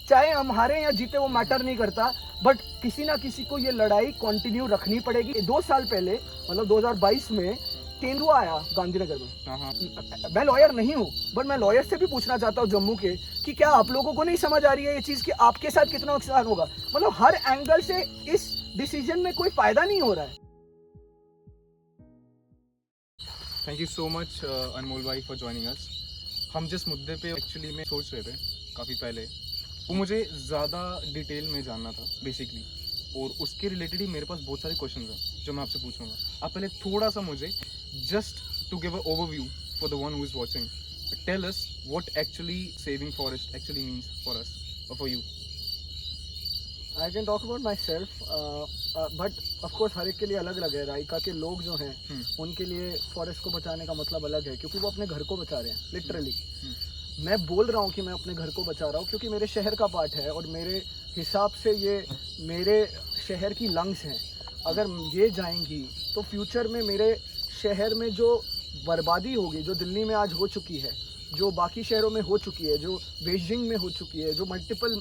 चाहे हम हारे या जीते वो मैटर नहीं करता, बट किसी ना किसी को ये लड़ाई कंटिन्यू रखनी पड़ेगी। 2 साल पहले मतलब 2022 में तेंदुआ आया गांधीनगर में। मैं लॉयर नहीं हूँ, बट मैं लॉयर से भी पूछना चाहता हूँ जम्मू के कि क्या आप लोगों को नहीं समझ आ रही है ये चीज़ कि आपके साथ कितना नुकसान होगा। मतलब हर एंगल से इस डिसीजन में कोई फायदा नहीं हो रहा है। थैंक यू सो मच अनमोल भाई फॉर ज्वाइनिंग अस। हम जिस मुद्दे पे एक्चुअली में सोच रहे थे काफ़ी पहले, वो मुझे ज़्यादा डिटेल में जानना था बेसिकली, और उसके रिलेटेड ही मेरे पास बहुत सारे क्वेश्चन हैं जो मैं आपसे पूछूंगा। आप पहले थोड़ा सा मुझे just to give a overview for the one who is watching, tell us what actually saving forest actually means for us और for you. I can talk about myself, but of course हर एक के लिए अलग अलग है। रायका के लोग जो हैं उनके लिए फॉरेस्ट को बचाने का मतलब अलग है, क्योंकि वो अपने घर को बचा रहे हैं लिटरली। मैं बोल रहा हूँ कि मैं अपने घर को बचा रहा हूँ क्योंकि मेरे शहर का पार्ट है और मेरे हिसाब से ये मेरे शहर की लंग्स हैं। अगर ये जाएंगी तो फ्यूचर में मेरे शहर में जो बर्बादी होगी, जो दिल्ली में आज हो चुकी है, जो बाकी शहरों में हो चुकी है, जो बीजिंग में हो चुकी है, जो मल्टीपल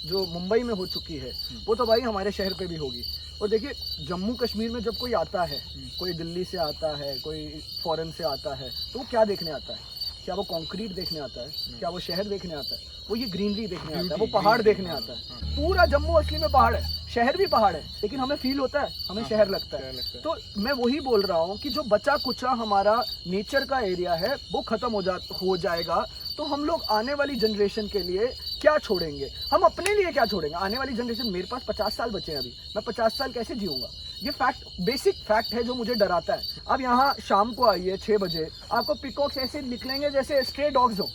जो मुंबई में हो चुकी है, वो तो भाई हमारे शहर पे भी होगी। और देखिए, जम्मू कश्मीर में जब कोई आता है, कोई दिल्ली से आता है, कोई फॉरेन से आता है, तो वो क्या देखने आता है? क्या वो कंक्रीट देखने आता है? क्या वो शहर देखने आता है? वो ये ग्रीनरी देखने आता है, वो पहाड़ देखने आता है। पूरा जम्मू असली में पहाड़ है, शहर भी पहाड़ है, लेकिन हमें फील होता है, हमें शहर लगता है। तो मैं वही बोल रहा हूँ कि जो बचा कुचा हमारा नेचर का एरिया है वो खत्म हो जाएगा, तो हम लोग आने वाली जनरेशन के लिए क्या छोड़ेंगे? हम अपने लिए क्या छोड़ेंगे? आने वाली जनरेशन, मेरे पास 50 साल बचे हैं अभी, मैं 50 साल कैसे जीऊँगा? ये फैक्ट, बेसिक फैक्ट है जो मुझे डराता है। अब यहाँ शाम को आइए 6 बजे, आपको पिकॉक्स ऐसे निकलेंगे जैसे स्ट्रे डॉग्स हो।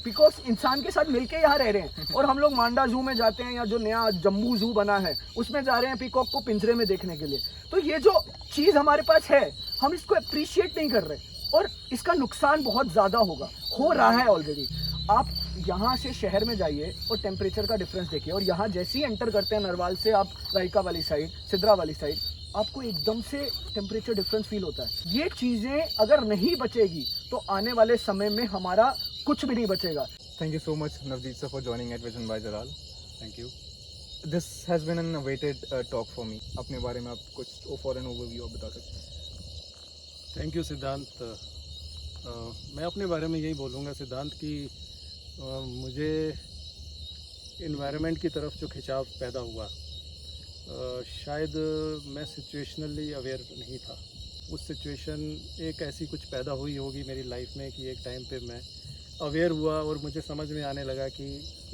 पिकॉक्स इंसान के साथ मिलके यहाँ रह रहे हैं, और हम लोग मांडा जू में जाते हैं या जो नया जम्मू जू बना है उसमें जा रहे हैं पिकॉक को पिंजरे में देखने के लिए। तो ये जो चीज़ हमारे पास है, हम इसको अप्रिशिएट नहीं कर रहे, और इसका नुकसान बहुत ज़्यादा होगा, हो रहा है ऑलरेडी। आप यहाँ से शहर में जाइए और टेम्परेचर का डिफरेंस देखिए, और यहाँ जैसे ही एंटर करते हैं नरवाल से आप रायका वाली साइड, सिद्रा वाली साइड, आपको एकदम से टेम्परेचर डिफरेंस फील होता है। ये चीज़ें अगर नहीं बचेगी तो आने वाले समय में हमारा कुछ भी नहीं बचेगा। Thank you so much, Navjeet sir, for joining at Vision by Jalal. Thank you. This has been an awaited talk for me. अपने बारे में आप कुछ for an overview आप बता सकते हैं? थैंक यू सिद्धांत। मैं अपने बारे में यही बोलूँगा सिद्धांत कि मुझे इन्वायरमेंट की तरफ जो खिंचाव पैदा हुआ, शायद मैं सिचुएशनली अवेयर नहीं था। उस सिचुएशन एक ऐसी कुछ पैदा हुई होगी मेरी लाइफ में कि एक टाइम पे मैं अवेयर हुआ और मुझे समझ में आने लगा कि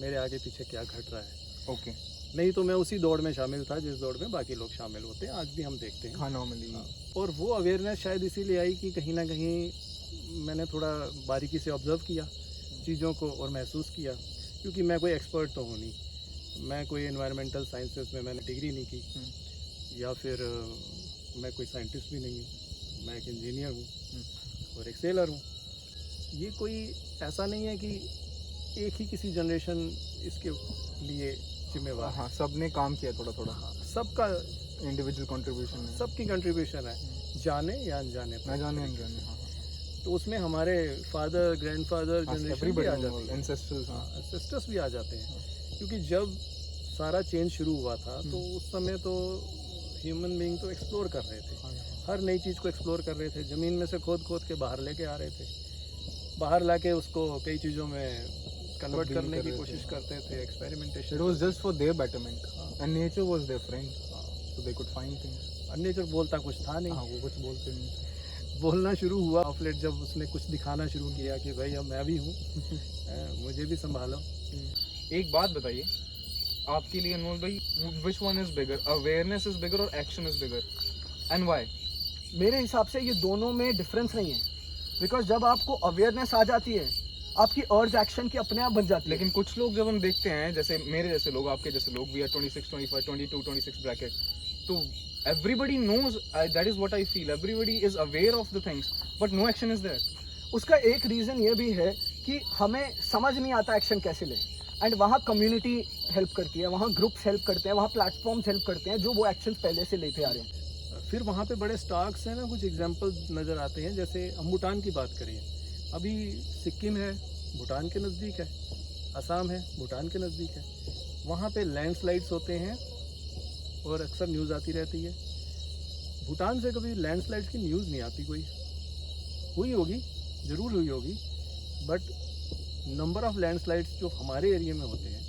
मेरे आगे पीछे क्या घट रहा है। ओके। नहीं तो मैं उसी दौड़ में शामिल था जिस दौड़ में बाकी लोग शामिल होते हैं, आज भी हम देखते हैं। हाँ, नॉर्मली। और वो अवेयरनेस शायद इसीलिए आई कि कहीं ना कहीं मैंने थोड़ा बारीकी से ऑब्ज़र्व किया चीज़ों को और महसूस किया, क्योंकि मैं कोई एक्सपर्ट तो हूँ नहीं, मैं कोई एनवायरमेंटल साइंसेस में मैंने डिग्री नहीं की, या फिर मैं कोई साइंटिस्ट भी नहीं हूँ, मैं एक इंजीनियर हूँ और एक सेलर हूँ। ये कोई ऐसा नहीं है कि एक ही किसी जनरेशन इसके लिए जिम्मेवार। हाँ, सबने काम किया थोड़ा थोड़ा। हाँ, सबका इंडिविजुअल कंट्रीब्यूशन है, सबकी कंट्रीब्यूशन है, जाने या अनजाने। न जाने अनजाने। हाँ, तो उसमें हमारे फादर, ग्रैंडफादर जनरेशन भी आ जाती है, एंसेस्टर्स भी आ जाते हैं। क्योंकि जब सारा चेंज शुरू हुआ था तो उस समय तो ह्यूमन बीइंग तो एक्सप्लोर कर रहे थे, हर नई चीज़ को एक्सप्लोर कर रहे थे, ज़मीन में से खोद खोद के बाहर लेके आ रहे थे, बाहर लाके उसको कई चीज़ों में कन्वर्ट करने की कोशिश करते थे, experimentation. It was just for their betterment and nature was there friend, so they could find things. और नेचर बोलता कुछ था नहीं। हाँ, वो कुछ बोलते नहीं। बोलना शुरू हुआ ऑफ लेट जब उसने कुछ दिखाना शुरू किया कि भाई अब मैं भी हूँ, मुझे भी संभालो। एक बात बताइए, आपके लिए अनमोल भाई, which one is bigger, awareness is bigger or action is bigger, and why? मेरे हिसाब से ये दोनों में डिफरेंस नहीं है, बिकॉज जब आपको अवेयरनेस आ जाती है, आपकी अर्ज एक्शन की अपने आप बन जाती है। लेकिन कुछ लोग जब हम देखते हैं, जैसे मेरे जैसे लोग, आपके जैसे लोग, वी आर 26, 25, 22, 26 ब्रैकेट, तो everybody knows, that is what I feel, everybody is aware of the things, but no action is there. उसका एक रीज़न ये भी है कि हमें समझ नहीं आता एक्शन कैसे लें, एंड वहाँ कम्युनिटी हेल्प करती है, वहाँ ग्रुप्स हेल्प करते हैं, वहाँ प्लेटफॉर्म्स हेल्प करते हैं जो वो एक्शन पहले से लेते आ रहे हैं। फिर वहाँ पे बड़े स्टार्क्स हैं ना, कुछ एग्जांपल नज़र आते हैं। जैसे हम भूटान की बात करें, अभी सिक्किम है, भूटान के नज़दीक है, असम है, भूटान के नज़दीक है, वहाँ पे लैंडस्लाइड्स होते हैं और अक्सर न्यूज़ आती रहती है। भूटान से कभी लैंडस्लाइड्स की न्यूज़ नहीं आती कोई। हुई होगी, ज़रूर हुई होगी, बट नंबर ऑफ़ लैंडस्लाइड्स जो हमारे एरिया में होते हैं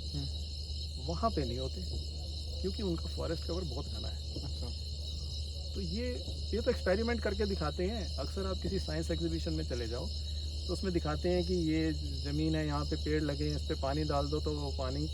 वहाँ पे नहीं होते, क्योंकि उनका फॉरेस्ट कवर बहुत घना है। अच्छा। तो ये तो एक्सपेरिमेंट करके दिखाते हैं। अक्सर आप किसी साइंस एग्जीबिशन में चले जाओ तो उसमें दिखाते हैं कि ये ज़मीन है, यहाँ पे पेड़ लगे हैं, इस पर पानी डाल दो तो वो पानी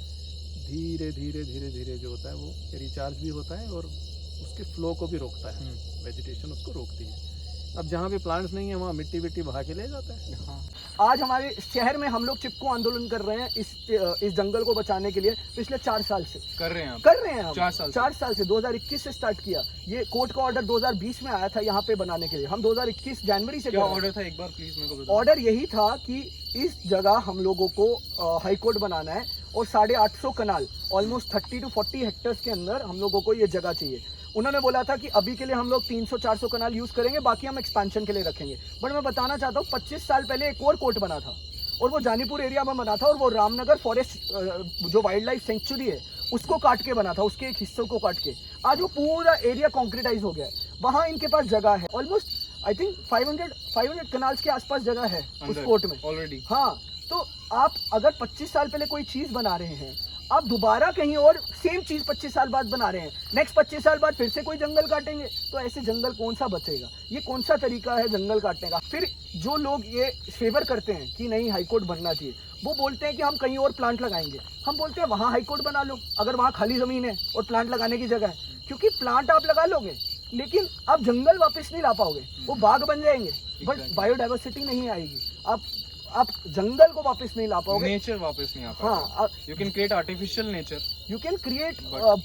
धीरे धीरे धीरे धीरे जो होता है वो रिचार्ज भी होता है और उसके फ्लो को भी रोकता है, वेजिटेशन उसको रोकती है। अब जहाँ पे प्लांट्स नहीं है वहाँ मिट्टी विट्टी बहा के ले जाता है। हाँ। आज हमारे शहर में हम लोग चिपको आंदोलन कर रहे हैं इस जंगल को बचाने के लिए पिछले 4 साल से कर रहे हैं आप? कर रहे हैं हम 4 साल से 2021 से स्टार्ट किया। ये कोर्ट का ऑर्डर 2020 में आया था यहाँ पे बनाने के लिए, हम 2021 जनवरी से क्या कर रहे हैं। ऑर्डर था, एक बार प्लीज मेरे को बताओ। ऑर्डर यही था कि इस जगह हम लोगों को हाई कोर्ट बनाना है और 850 कनाल ऑलमोस्ट 30 to 40 हेक्टर्स के अंदर हम लोगों को ये जगह चाहिए। उन्होंने बोला था कि अभी के लिए हम लोग 300-400 कनाल यूज करेंगे, बाकी हम एक्सपेंशन के लिए रखेंगे। बट मैं बताना चाहता हूँ 25 साल पहले एक और कोर्ट बना था और वो जानीपुर एरिया में बना था और वो रामनगर फॉरेस्ट जो वाइल्ड लाइफ सेंचुरी है उसको काट के बना था, उसके एक हिस्सों को काट के। आज वो पूरा एरिया कॉन्क्रीटाइज हो गया है। वहाँ इनके पास जगह है ऑलमोस्ट आई थिंक 500 कनाल्स के आसपास जगह है उस कोर्ट में ऑलरेडी। हाँ, तो आप अगर 25 साल पहले कोई चीज बना रहे हैं, आप दोबारा कहीं और सेम चीज 25 साल बाद बना रहे हैं, नेक्स्ट 25 साल बाद फिर से कोई जंगल काटेंगे, तो ऐसे जंगल कौन सा बचेगा? ये कौन सा तरीका है जंगल काटने का? फिर जो लोग ये फेवर करते हैं कि नहीं हाईकोर्ट बनना चाहिए, वो बोलते हैं कि हम कहीं और प्लांट लगाएंगे। हम बोलते हैं वहाँ हाईकोर्ट बना लो अगर वहाँ खाली जमीन है और प्लांट लगाने की जगह है, क्योंकि प्लांट आप लगा लोगे लेकिन आप जंगल वापस नहीं ला पाओगे, वो बाग बन जाएंगे बट बायोडाइवर्सिटी नहीं आएगी। आप जंगल को वापस नहीं ला पाओगे, नेचर वापस नहीं आता। हाँ, you can create artificial nature, you can create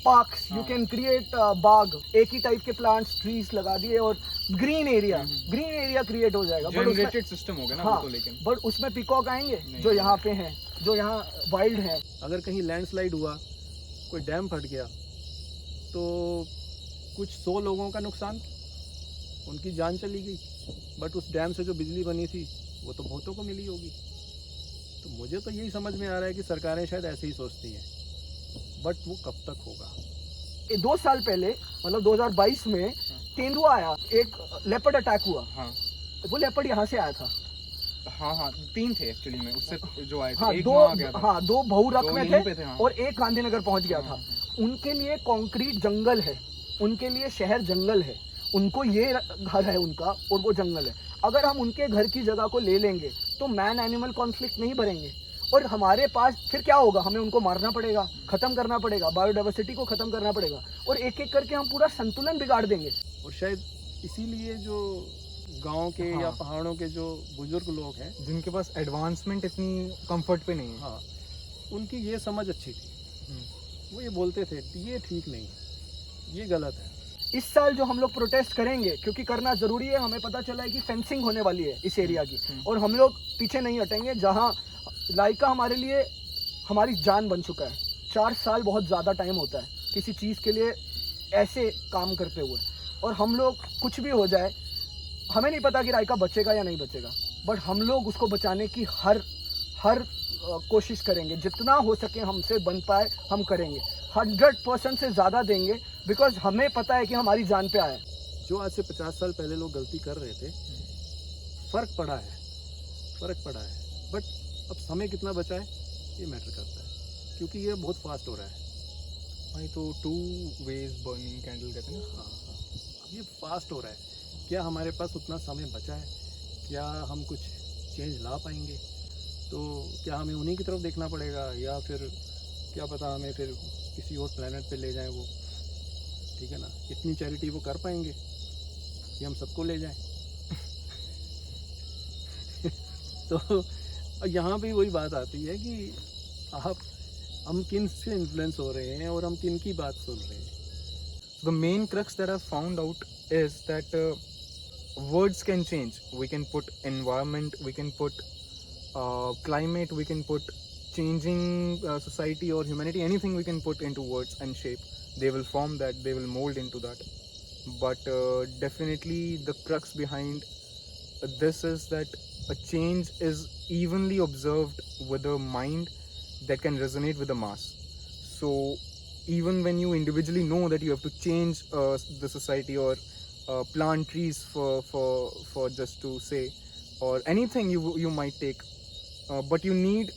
parks, you can create बाग, एक ही टाइप के प्लांट्स ट्रीज लगा दिए और ग्रीन एरिया क्रिएट हो जाएगा। जनरेटेड सिस्टम हो गया ना वो तो। लेकिन बट उसमें पिकॉक आएंगे जो यहाँ पे हैं, जो यहाँ वाइल्ड हैं। अगर कहीं लैंडस्लाइड हुआ, कोई डैम फट गया, तो कुछ 100 लोगों का नुकसान, उनकी जान चली गई। बट उस डैम से जो बिजली बनी थी वो तो बहुतों को मिली होगी। तो मुझे तो यही समझ में आ रहा है कि सरकारें शायद ऐसे ही सोचती हैं, बट वो कब तक होगा? 2 साल पहले मतलब 2022 में तेंदुआ आया, एक लेपर्ड अटैक हुआ। हाँ वो लेपर्ड यहाँ से आया था। हाँ 3 थे एक्चुअली में उससे जो आए थे। हाँ, एक दो वहाँ गया था। हाँ 2 बहुरख दो में यहीं थे पे थे, हाँ। और एक गांधीनगर पहुंच गया था। उनके लिए कंक्रीट जंगल है, उनके लिए शहर जंगल है, उनको ये घर है उनका और वो जंगल है। अगर हम उनके घर की जगह को ले लेंगे तो मैन एनिमल कॉन्फ्लिक्ट नहीं बढ़ेंगे और हमारे पास फिर क्या होगा? हमें उनको मारना पड़ेगा, खत्म करना पड़ेगा, बायोडाइवर्सिटी को खत्म करना पड़ेगा और एक एक करके हम पूरा संतुलन बिगाड़ देंगे। और शायद इसीलिए जो गांव के या पहाड़ों के जो बुजुर्ग लोग हैं, जिनके पास एडवांसमेंट इतनी कंफर्ट पे नहीं है, हाँ, उनकी ये समझ अच्छी थी। वो ये बोलते थे ये ठीक नहीं, ये गलत है। इस साल जो हम लोग प्रोटेस्ट करेंगे, क्योंकि करना जरूरी है, हमें पता चला है कि फेंसिंग होने वाली है इस एरिया की और हम लोग पीछे नहीं हटेंगे। जहाँ लाइका हमारे लिए हमारी जान बन चुका है। 4 साल बहुत ज़्यादा टाइम होता है किसी चीज़ के लिए ऐसे काम करते हुए, और हम लोग कुछ भी हो जाए, हमें नहीं पता कि राइका बचेगा या नहीं बचेगा, बट हम लोग उसको बचाने की हर कोशिश करेंगे। जितना हो सके हमसे बन पाए हम करेंगे, 100% से ज़्यादा देंगे, बिकॉज हमें पता है कि हमारी जान पे आए। जो आज से 50 साल पहले लोग गलती कर रहे थे, फ़र्क पड़ा है, बट अब समय कितना बचा है ये मैटर करता है, क्योंकि ये बहुत फास्ट हो रहा है। भाई तो 2 ways burning कैंडल कहते हैं ना। हाँ, ये फास्ट हो रहा है। क्या हमारे पास उतना समय बचा है? क्या हम कुछ चेंज ला पाएंगे? तो क्या हमें उन्हीं की तरफ देखना पड़ेगा, या फिर क्या पता हमें फिर किसी और प्लेनेट पे ले जाएं वो, ठीक है ना? इतनी चैरिटी वो कर पाएंगे कि हम सबको ले जाएं? तो यहाँ भी वही बात आती है कि हम किन से इन्फ्लुएंस हो रहे हैं और हम किन की बात सुन रहे हैं। The main crux that I've found out is that words can change. We can put environment, we can put climate, we can put changing society or humanity, anything we can put into words and shape. They will form that, they will mold into that. But definitely the crux behind this is that a change is evenly observed with the mind that can resonate with the mass. So even when you individually know that you have to change the society or plant trees for just to say, or anything you might take, but you need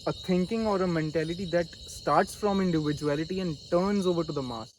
a thinking or a mentality that starts from individuality and turns over to the mass.